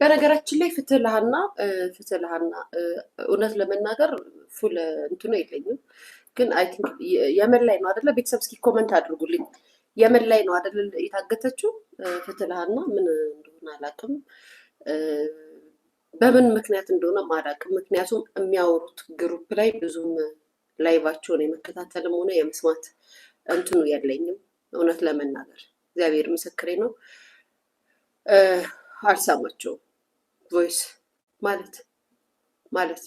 በነገራችን ላይ ፍትህ ለሃና እውነት ለመናገር ፉል እንትኑ የለኝም፣ ግን አይ ቲንክ የመን ላይ ነው አይደለ? ቤተሰብ እስኪ ኮመንት አድርጉልኝ። የመን ላይ ነው አይደለ የታገተችው? ፍትህ ለሃና ምን እንደሆነ አላውቅም፣ በምን ምክንያት እንደሆነ አላውቅም። ምክንያቱም የሚያወሩት ግሩፕ ላይ ብዙም ላይቫቸውን የመከታተልም ሆነ የመስማት እንትኑ የለኝም እውነት ለመናገር እግዚአብሔር ምስክሬ ነው። አልሰማቸውም። ቮይስ ማለት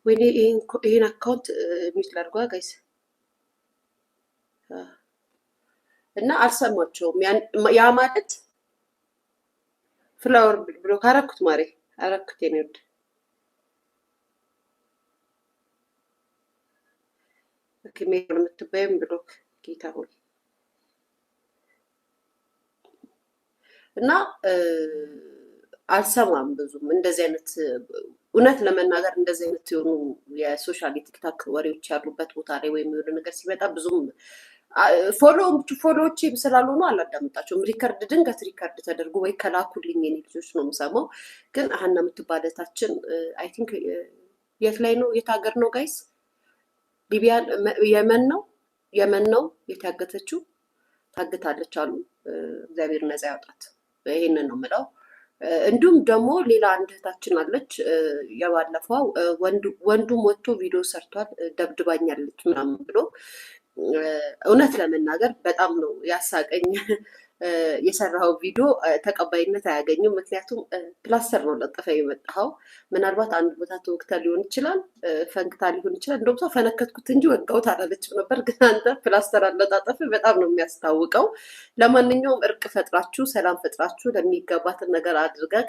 ወይኔ ይሄን አካውንት ሚት ላድርጓ ጋይስ እና አልሰማቸውም። ያ ማለት ፍላወር ብሎ ካረኩት ማሬ አረኩት የኔ ሜል የምትባይም ብሎክ ጌታ ሆይ እና አልሰማም ብዙም እንደዚህ አይነት እውነት ለመናገር እንደዚህ አይነት የሆኑ የሶሻል የቲክታክ ወሬዎች ያሉበት ቦታ ላይ ወይም የሆነ ነገር ሲመጣ ብዙም ፎሎዎች ስላልሆኑ አላዳምጣቸውም። ድንገት ሪከርድ ተደርጎ ወይ ከላኩልኝ የኔ ልጆች ነው የምሰማው። ግን ሀና የምትባለታችን አይ ቲንክ የት ላይ ነው የት ሀገር ነው ጋይስ? ሊቢያ የመን ነው የታገተችው። ታግታለች አሉ። እግዚአብሔር ነፃ ያውጣት። ይሄንን ነው የምለው። እንዲሁም ደግሞ ሌላ አንድ እህታችን አለች። የባለፈው ወንዱም ወጥቶ ቪዲዮ ሰርቷል፣ ደብድባኛለች ምናምን ብሎ። እውነት ለመናገር በጣም ነው ያሳቀኝ። የሰራው ቪዲዮ ተቀባይነት አያገኝም። ምክንያቱም ፕላስተር ነው ለጥፈ የመጣኸው። ምናልባት አንድ ቦታ ተወግታ ሊሆን ይችላል፣ ፈንክታ ሊሆን ይችላል። እንደውም ሰው ፈነከትኩት እንጂ ወጋውት አላለችም ነበር። ግን አንተ ፕላስተር አለጣጠፍ በጣም ነው የሚያስታውቀው። ለማንኛውም እርቅ ፈጥራችሁ ሰላም ፈጥራችሁ ለሚገባትን ነገር አድርገህ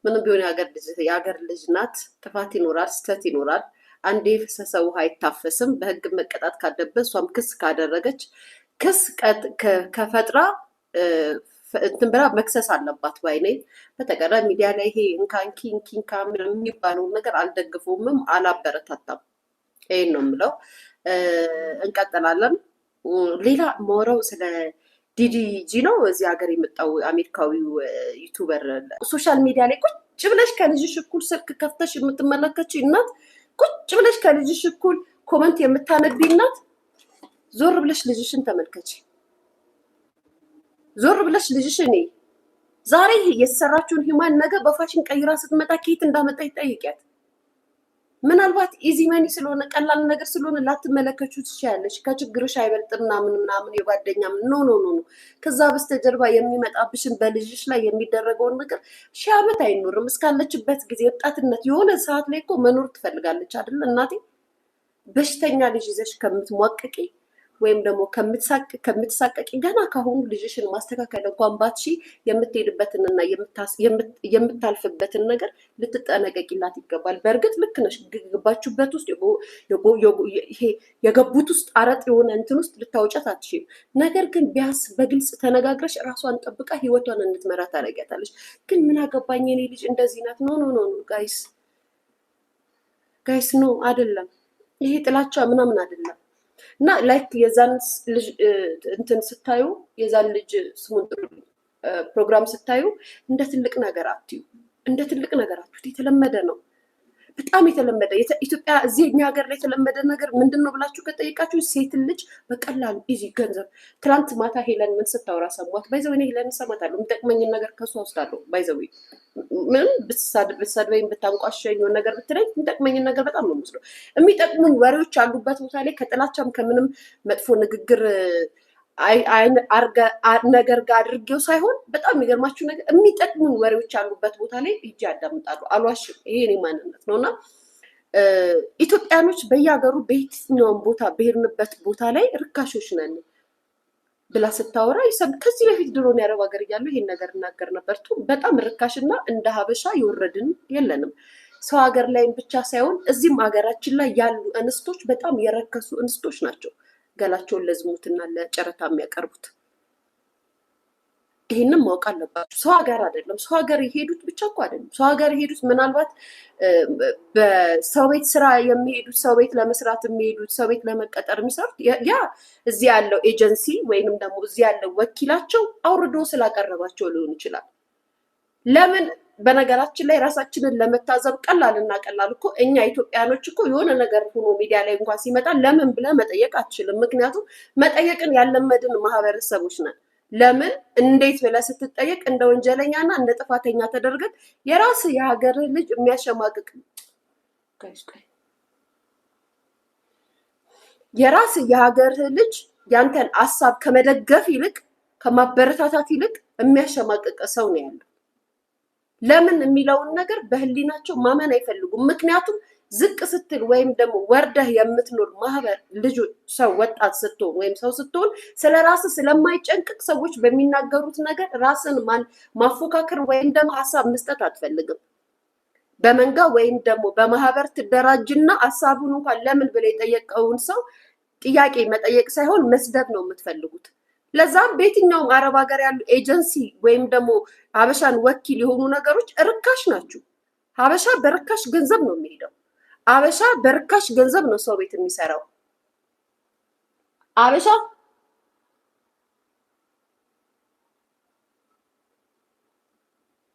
ምንም ቢሆን የሀገር ልጅ ናት። ጥፋት ይኖራል፣ ስተት ይኖራል። አንዴ የፈሰሰ ውሃ አይታፈስም። በህግ መቀጣት ካለበት እሷም ክስ ካደረገች ክስ ከፈጥራ እንትን ብላ መክሰስ አለባት ባይ ነኝ። በተቀረ ሚዲያ ላይ ይሄ እንካንኪ እንኪንካ የሚባለውን ነገር አልደግፈውምም አላበረታታም። ይሄን ነው የምለው። እንቀጥላለን። ሌላ ማውራው ስለ ዲዲጂ ነው። እዚህ ሀገር የመጣው አሜሪካዊው ዩቱበር ሶሻል ሚዲያ ላይ ቁጭ ብለሽ ከልጅሽ እኩል ስልክ ከፍተሽ የምትመለከች እናት፣ ቁጭ ብለሽ ከልጅሽ እኩል ኮመንት የምታነቢ እናት፣ ዞር ብለሽ ልጅሽን ተመልከች። ዞር ብለሽ ልጅሽ እኔ ዛሬ የተሰራችውን ሂማን ነገር በፋሽን ቀይራ ስትመጣ ከየት እንዳመጣ ይጠይቂያት። ምናልባት ኢዚ መኒ ስለሆነ ቀላል ነገር ስለሆነ ላትመለከቹ ትችያለሽ። ከችግርሽ አይበልጥም ምናምን የጓደኛ ኖ ከዛ በስተጀርባ የሚመጣብሽን በልጅሽ ላይ የሚደረገውን ነገር ሺህ ዓመት አይኖርም። እስካለችበት ጊዜ ወጣትነት የሆነ ሰዓት ላይ እኮ መኖር ትፈልጋለች አይደል እናቴ? በሽተኛ ልጅ ይዘሽ ከምትሟቅቂ ወይም ደግሞ ከምትሳቀቂ ገና ካሁኑ ልጅሽን ማስተካከል እንኳን ባትሺ የምትሄድበትንና የምታልፍበትን ነገር ልትጠነቀቂላት ይገባል። በእርግጥ ልክ ነሽ። ገባችሁበት ውስጥ ይሄ የገቡት ውስጥ አረጥ የሆነ እንትን ውስጥ ልታወጫት አትችይም። ነገር ግን ቢያንስ በግልጽ ተነጋግረሽ ራሷን ጠብቃ ህይወቷን እንድትመራ ታደርጊያታለሽ። ግን ምን አገባኝ የኔ ልጅ እንደዚህ ናት። ኖ ጋይስ ኖ አይደለም። ይሄ ጥላቻ ምናምን አይደለም። እና ላይክ የዛን ልጅ እንትን ስታዩ የዛን ልጅ ስሙን ጥሩ ፕሮግራም ስታዩ እንደ ትልቅ ነገር አትዩ። የተለመደ ነው፣ በጣም የተለመደ ኢትዮጵያ እዚህ እኛ ሀገር ላይ የተለመደ ነገር ምንድን ነው ብላችሁ ከጠይቃችሁ ሴት ልጅ በቀላሉ ኢዚ ገንዘብ። ትናንት ማታ ሄለን ምን ስታወራ ሰሟት? ባይዘው እኔ ሄለን እሰማታለሁ። የሚጠቅመኝን ነገር ከሷ ወስዳለሁ። ባይዘው ምንም ብትሰድበኝ ብታንቋሸኝ ነገር ብትለኝ የሚጠቅመኝን ነገር በጣም ነው የምወስደው። የሚጠቅሙን ወሬዎች ያሉበት ቦታ ላይ ከጥላቻም ከምንም መጥፎ ንግግር ነገር ጋር አድርጌው ሳይሆን በጣም የሚገርማችሁ ነገር የሚጠቅሙን ወሬዎች ያሉበት ቦታ ላይ ሂጄ ያዳምጣሉ። አልዋሽም። ይሄ እኔ ማንነት ነው። እና ኢትዮጵያኖች በየሀገሩ በየትኛውም ቦታ በሄድንበት ቦታ ላይ ርካሾች ነን ብላ ስታወራ ከዚህ በፊት ድሮን ያረብ ሀገር እያለሁ ይሄን ነገር እናገር ነበር። በጣም ርካሽና እንደ ሀበሻ የወረድን የለንም። ሰው ሀገር ላይም ብቻ ሳይሆን እዚህም ሀገራችን ላይ ያሉ እንስቶች በጣም የረከሱ እንስቶች ናቸው ገላቸውን ለዝሙትና ለጨረታ የሚያቀርቡት። ይሄንን ማወቅ አለባችሁ። ሰው ሀገር አይደለም። ሰው ሀገር የሄዱት ብቻ እኮ አይደለም። ሰው ሀገር የሄዱት ምናልባት በሰው ቤት ስራ የሚሄዱት፣ ሰው ቤት ለመስራት የሚሄዱት፣ ሰው ቤት ለመቀጠር የሚሰሩት ያ እዚህ ያለው ኤጀንሲ ወይንም ደግሞ እዚህ ያለው ወኪላቸው አውርዶ ስላቀረባቸው ሊሆን ይችላል። ለምን በነገራችን ላይ ራሳችንን ለመታዘብ ቀላልና ቀላል እኮ እኛ ኢትዮጵያኖች እኮ የሆነ ነገር ሆኖ ሚዲያ ላይ እንኳን ሲመጣ ለምን ብለህ መጠየቅ አትችልም። ምክንያቱም መጠየቅን ያለመድን ማህበረሰቦች ነን። ለምን እንዴት ብለህ ስትጠየቅ እንደ ወንጀለኛና እንደ ጥፋተኛ ተደርገን የራስ የሀገር ልጅ የሚያሸማቅቅ የራስ የሀገር ልጅ ያንተን ሀሳብ ከመደገፍ ይልቅ ከማበረታታት ይልቅ የሚያሸማቅቅ ሰው ነው ያለው። ለምን የሚለውን ነገር በህሊናቸው ማመን አይፈልጉም። ምክንያቱም ዝቅ ስትል ወይም ደግሞ ወርደህ የምትኖር ማህበር ልጅ ሰው ወጣት ስትሆን ወይም ሰው ስትሆን ስለ ራስ ስለማይጨንቅቅ ሰዎች በሚናገሩት ነገር ራስን ማፎካከር ወይም ደግሞ ሀሳብ መስጠት አትፈልግም። በመንጋ ወይም ደግሞ በማህበር ትደራጅና ሀሳቡን እንኳን ለምን ብለ የጠየቀውን ሰው ጥያቄ መጠየቅ ሳይሆን መስደብ ነው የምትፈልጉት። ለዛም በየትኛውም አረብ ሀገር ያሉ ኤጀንሲ ወይም ደግሞ ሀበሻን ወኪል የሆኑ ነገሮች ርካሽ ናቸው። ሀበሻ በርካሽ ገንዘብ ነው የሚሄደው። ሀበሻ በርካሽ ገንዘብ ነው ሰው ቤት የሚሰራው። ሀበሻ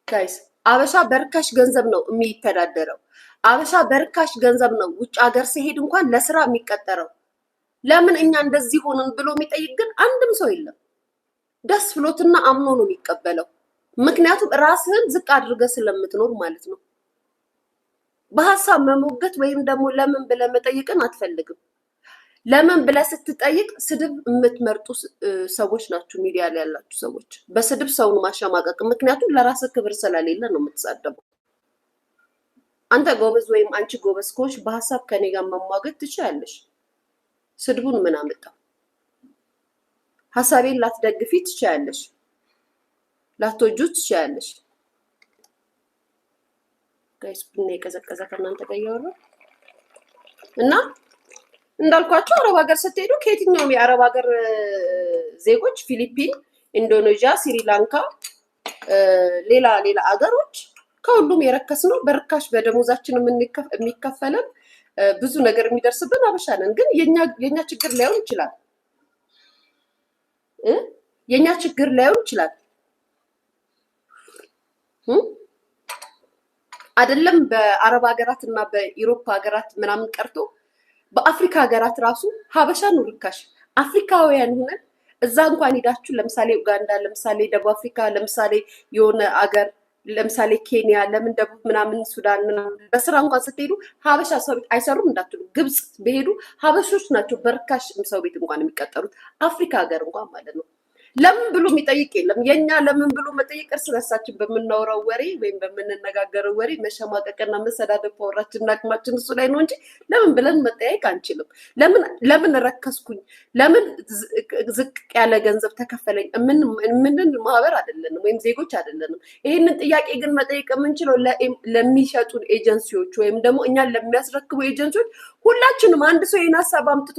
ጋይስ ሀበሻ በርካሽ ገንዘብ ነው የሚተዳደረው። ሀበሻ በርካሽ ገንዘብ ነው ውጭ ሀገር ሲሄድ እንኳን ለስራ የሚቀጠረው። ለምን እኛ እንደዚህ ሆንን ብሎ የሚጠይቅ ግን አንድም ሰው የለም። ደስ ብሎትና አምኖ ነው የሚቀበለው። ምክንያቱም ራስህን ዝቅ አድርገህ ስለምትኖር ማለት ነው። በሀሳብ መሞገት ወይም ደግሞ ለምን ብለህ መጠየቅን አትፈልግም። ለምን ብለህ ስትጠይቅ ስድብ የምትመርጡ ሰዎች ናችሁ፣ ሚዲያ ላይ ያላችሁ ሰዎች በስድብ ሰውን ማሸማቀቅ። ምክንያቱም ለራስህ ክብር ስለሌለ ነው የምትሳደበው። አንተ ጎበዝ ወይም አንቺ ጎበዝ ከሆንሽ በሀሳብ ከኔ ጋር መሟገት ትችያለሽ። ስድቡን ምን አመጣው? ሀሳቤን ላትደግፊ ትችያለሽ፣ ላትወጁ ትችያለሽ። ጋይስ ቡና የቀዘቀዘ ከእናንተ ጋር እያወራ እና እንዳልኳቸው አረብ ሀገር ስትሄዱ ከየትኛውም የአረብ ሀገር ዜጎች ፊሊፒን፣ ኢንዶኔዥያ፣ ስሪላንካ፣ ሌላ አገሮች ከሁሉም የረከስ ነው። በርካሽ በደሞዛችን የሚከፈለን ብዙ ነገር የሚደርስብን ሀበሻ ነን። ግን የኛ ችግር ላይሆን ይችላል የኛ ችግር ላይሆን ይችላል አይደለም። በአረብ ሀገራት እና በኢሮፓ ሀገራት ምናምን ቀርቶ በአፍሪካ ሀገራት ራሱ ሀበሻ ነው ርካሽ። አፍሪካውያን ሆነን እዛ እንኳን ሄዳችሁ ለምሳሌ ኡጋንዳ፣ ለምሳሌ ደቡብ አፍሪካ፣ ለምሳሌ የሆነ አገር ለምሳሌ ኬንያ፣ ለምን ደቡብ ምናምን ሱዳን ምናምን በስራ እንኳን ስትሄዱ ሀበሻ ሰው ቤት አይሰሩም እንዳትሉ። ግብጽ በሄዱ ሀበሾች ናቸው በርካሽ ሰው ቤት እንኳን የሚቀጠሩት፣ አፍሪካ ሀገር እንኳን ማለት ነው። ለምን ብሎ የሚጠይቅ የለም። የኛ ለምን ብሎ መጠየቅ እርስ በርሳችን በምናወራው ወሬ ወይም በምንነጋገረው ወሬ መሸማቀቅና መሰዳደብ ፓወራችንና አቅማችን እሱ ላይ ነው እንጂ ለምን ብለን መጠያየቅ አንችልም። ለምን ረከስኩኝ፣ ለምን ዝቅ ያለ ገንዘብ ተከፈለኝ ምንን ማህበር አይደለንም ወይም ዜጎች አይደለንም። ይህንን ጥያቄ ግን መጠየቅ የምንችለው ለሚሸጡን ኤጀንሲዎች ወይም ደግሞ እኛን ለሚያስረክቡ ኤጀንሲዎች ሁላችንም አንድ ሰው ይህን ሀሳብ አምጥቶ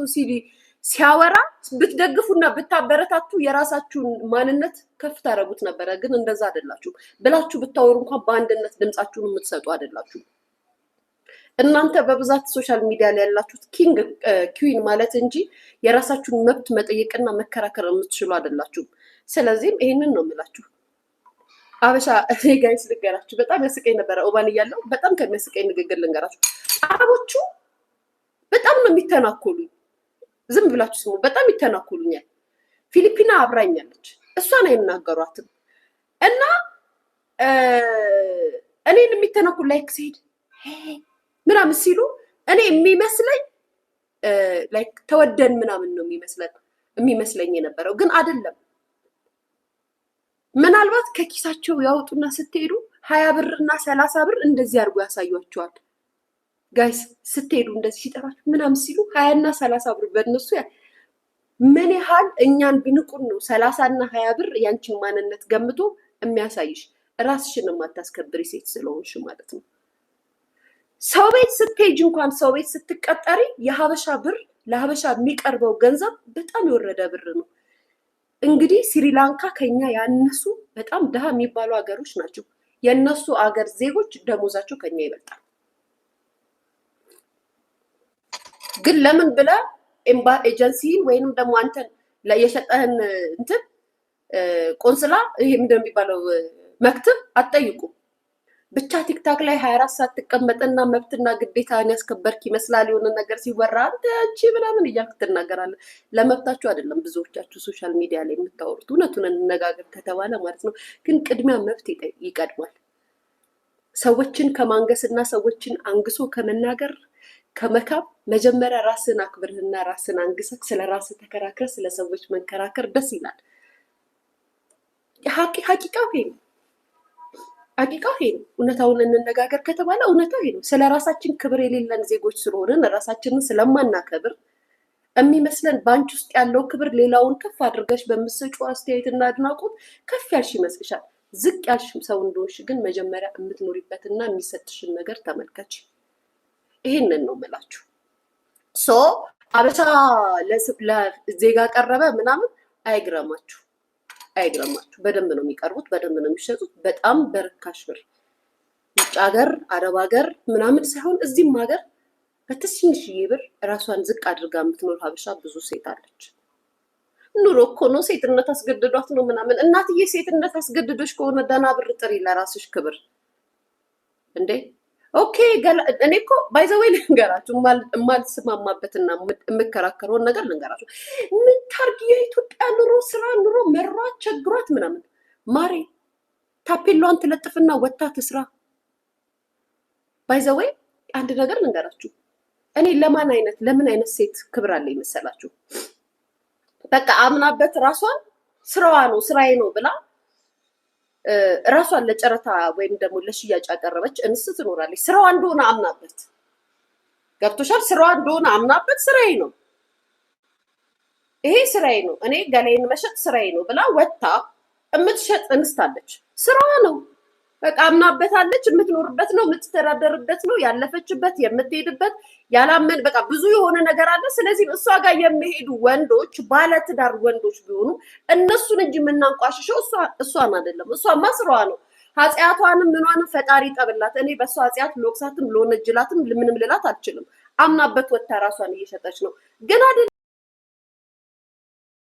ሲያወራ ብትደግፉና ብታበረታቱ የራሳችሁን ማንነት ከፍ ታደርጉት ነበረ። ግን እንደዛ አይደላችሁ ብላችሁ ብታወሩ እንኳን በአንድነት ድምጻችሁን የምትሰጡ አይደላችሁ። እናንተ በብዛት ሶሻል ሚዲያ ላይ ያላችሁት ኪንግ ኩዊን ማለት እንጂ የራሳችሁን መብት መጠየቅና መከራከር የምትችሉ አይደላችሁም። ስለዚህም ይሄንን ነው የምላችሁ። አበሻ ጋይስ ልንገራችሁ፣ በጣም ያስቀኝ ነበረ ኦባን እያለው። በጣም ከሚያስቀኝ ንግግር ልንገራችሁ። አረቦቹ በጣም ነው የሚተናኮሉኝ። ዝም ብላችሁ ስሙ። በጣም ይተናኮሉኛል። ፊሊፒና አብራኛለች፣ እሷን አይናገሯትም። እና እኔን የሚተናኮሉ ላይክ ሲሄድ ምናምን ሲሉ እኔ የሚመስለኝ ላይክ ተወደን ምናምን ነው የሚመስለኝ የነበረው፣ ግን አይደለም። ምናልባት ከኪሳቸው ያወጡና ስትሄዱ 20 ብር እና 30 ብር እንደዚህ አድርጎ ያሳዩአቸዋል። ጋይስ ስትሄዱ እንደዚህ ሲጠራችሁ ምናምን ሲሉ 20 እና 30 ብር በእነሱ ምን ያህል እኛን ቢንቁን ነው 30 እና 20 ብር ያንቺን ማንነት ገምቶ የሚያሳይሽ። ራስሽን የማታስከብሪ ሴት ስለሆንሽ ማለት ነው። ሰው ቤት ስትሄጂ እንኳን ሰው ቤት ስትቀጠሪ የሀበሻ ብር ለሀበሻ የሚቀርበው ገንዘብ በጣም የወረደ ብር ነው። እንግዲህ ስሪላንካ ከኛ ያነሱ በጣም ድሃ የሚባሉ ሀገሮች ናቸው። የእነሱ አገር ዜጎች ደሞዛቸው ከኛ ይበልጣል። ግን ለምን ብለ ኤጀንሲን ወይንም ደግሞ አንተን የሸጠህን እንትን ቆንስላ ይሄ ምንድን ነው የሚባለው መክትብ አትጠይቁ። ብቻ ቲክታክ ላይ 24 ሰዓት ትቀመጥና መብትና ግዴታን ያስከበርክ ይመስላል የሆነ ነገር ሲወራ አንተ ያቺ ምናምን እያልክ ትናገራለህ። ለመብታችሁ አይደለም ብዙዎቻችሁ ሶሻል ሚዲያ ላይ የምታወሩት፣ እውነቱን እንነጋገር ከተባለ ማለት ነው። ግን ቅድሚያ መብት ይቀድማል። ሰዎችን ከማንገስና ሰዎችን አንግሶ ከመናገር ከመካብ መጀመሪያ ራስን አክብርህና ራስን አንግሰህ ስለ ራስህ ተከራክረህ ስለ ሰዎች መንከራከር ደስ ይላል። ሀቂቃው ይሄ ነው። ሀቂቃው ይሄ ነው። እውነታውን እንነጋገር ከተባለ እውነታው ይሄ ነው። ስለ ራሳችን ክብር የሌለን ዜጎች ስለሆንን ራሳችንን ስለማናከብር የሚመስለን በአንቺ ውስጥ ያለው ክብር ሌላውን ከፍ አድርገሽ በምትሰጪው አስተያየትና አድናቆት ከፍ ያልሽ ይመስልሻል። ዝቅ ያልሽ ሰው እንደሆንሽ ግን መጀመሪያ የምትኖሪበትና የሚሰጥሽን ነገር ተመልከች። ይሄንን ነው የምላችሁ። ሶ አበሻ ለዜጋ ቀረበ ምናምን አይግረማችሁ። በደንብ ነው የሚቀርቡት፣ በደንብ ነው የሚሸጡት። በጣም በርካሽ ብር ውጭ ሀገር አረብ ሀገር ምናምን ሳይሆን እዚህም ሀገር በትንሽዬ ብር ራሷን ዝቅ አድርጋ የምትኖር ሀበሻ ብዙ ሴት አለች። ኑሮ እኮ ነው፣ ሴትነት አስገድዷት ነው ምናምን። እናትዬ ሴትነት አስገድዶች ከሆነ ደህና ብር ጥሪ ለራስሽ ክብር እንዴ። ኦኬ እኔ እኮ ባይዘወይ ልንገራችሁ፣ የማልስማማበትና የምከራከረውን ነገር ልንገራችሁ። ምን ታርግ የኢትዮጵያ ኑሮ ስራ ኑሮ መሯት ቸግሯት ምናምን ማሬ ታፔሏን ትለጥፍና ወታ ትስራ። ባይዘወይ አንድ ነገር ልንገራችሁ፣ እኔ ለምን አይነት ሴት ክብር አለ ይመሰላችሁ? በቃ አምናበት ራሷን ስራዋ ነው ስራዬ ነው ብላ ራሷን ለጨረታ ወይም ደግሞ ለሽያጭ ያቀረበች እንስት ትኖራለች። ስራዋ እንደሆነ አምናበት፣ ገብቶሻል? ስራዋ እንደሆነ አምናበት ስራዬ ነው ይሄ ስራዬ ነው እኔ ገላዬን መሸጥ ስራዬ ነው ብላ ወታ የምትሸጥ እንስት አለች። ስራዋ ነው በቃ አምናበታለች። የምትኖርበት ነው የምትተዳደርበት ነው ያለፈችበት የምትሄድበት ያላመን በቃ ብዙ የሆነ ነገር አለ። ስለዚህ እሷ ጋር የሚሄዱ ወንዶች ባለትዳር ወንዶች ቢሆኑ እነሱን እንጂ የምናንቋሽሸው እሷን አይደለም። እሷማ ስራዋ ነው። ኃጢአቷንም ምኗንም ፈጣሪ ጠብላት። እኔ በእሷ ኃጢአት ልወቅሳትም ልወነጅላትም ምንም ልላት አልችልም። አምናበት ወታ ራሷን እየሸጠች ነው። ግን አይደለም